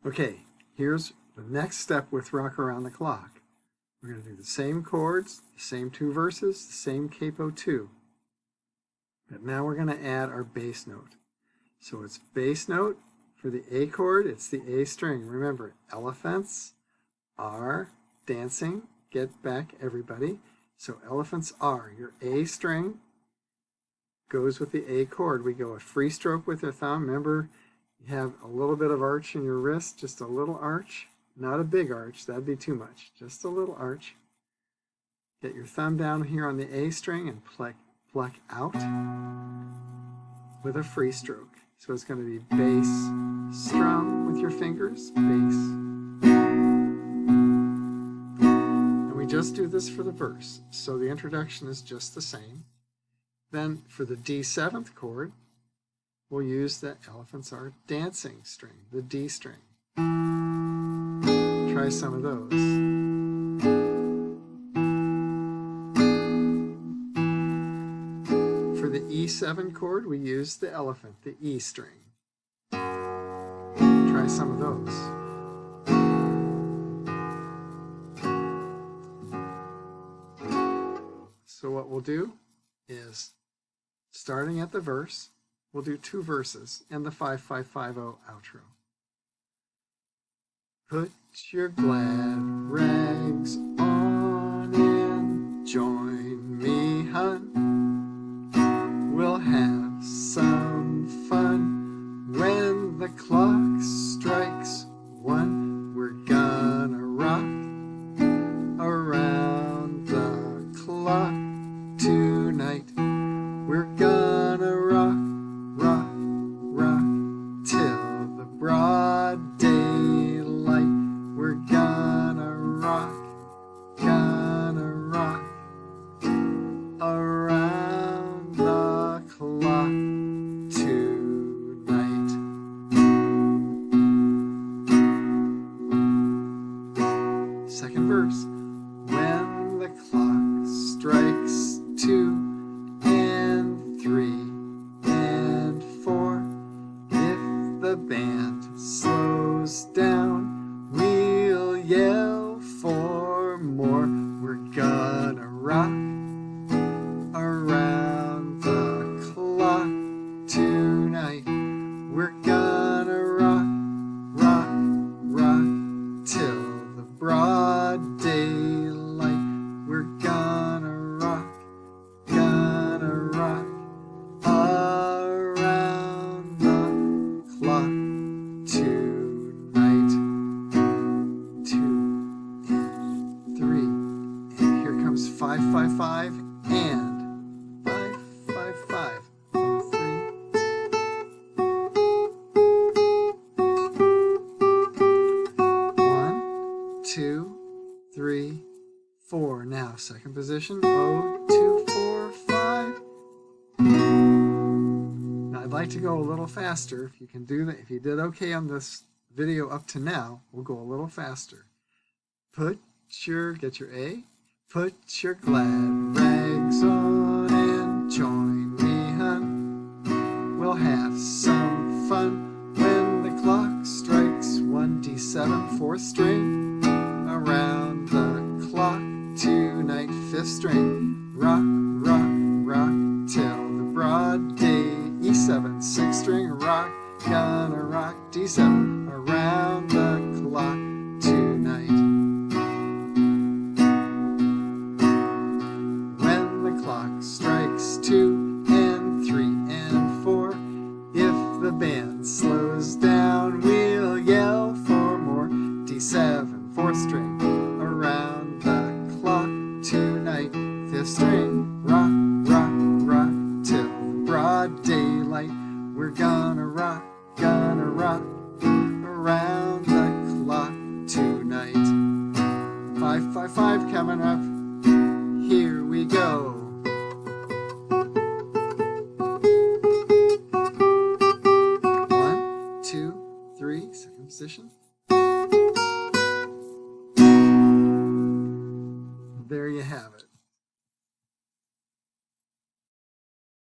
Okay, here's the next step with Rock Around the Clock. We're going to do the same chords, the same two verses, the same capo 2. But now we're going to add our bass note. So it's bass note for the A chord, it's the A string. Remember, elephants are dancing. Get back, everybody. So elephants are. Your A string goes with the A chord. We go a free stroke with your thumb. Remember, you have a little bit of arch in your wrist, just a little arch. Not a big arch, that'd be too much. Just a little arch. Get your thumb down here on the A string and pluck out with a free stroke. So it's going to be bass-strum with your fingers, bass. And we just do this for the verse, so the introduction is just the same. Then for the D7th chord, we'll use the elephants are dancing string, the D string. Try some of those. For the E7 chord, we use the elephant, the E string. Try some of those. So what we'll do is, starting at the verse, we'll do 2 verses and the 5-5-5-0 outro. Put your glad rags on and join me, hun. We'll have some fun when the clock strikes 1. We're gonna rock around the clock tonight. We're gonna rock, rock, rock till the broad daylight. We're gonna rock around the clock tonight. Second verse. When the clock strikes 2 and 3 and 4, if the band slows down, we'll yell for more. We're gonna rock around the clock tonight. We're gonna rock, rock, rock till the broad daylight. We're gonna rock around the clock tonight. 2 and 3. And here comes 5-5-5 and 5-5-5. 1, 2, 3, 4. Now second position. 0, 2, 4, 5. Now I'd like to go a little faster. If you can do that, if you did okay on this video up to now, we'll go a little faster. Get your A. Put your glad rags on and join me, hun. We'll have some fun when the clock strikes 1, D7, 4th string. Around the clock tonight, 5th string. Rock, rock, rock till the broad day. E7, 6th string. Rock, gonna rock. D7, around the clock tonight. Strikes 2 and 3 and 4. If the band slows down, we'll yell for more. D7, 4th string, around the clock tonight. 5th string, rock, rock, rock till the broad daylight. We're gonna rock around the clock tonight. 5-5-5 coming up.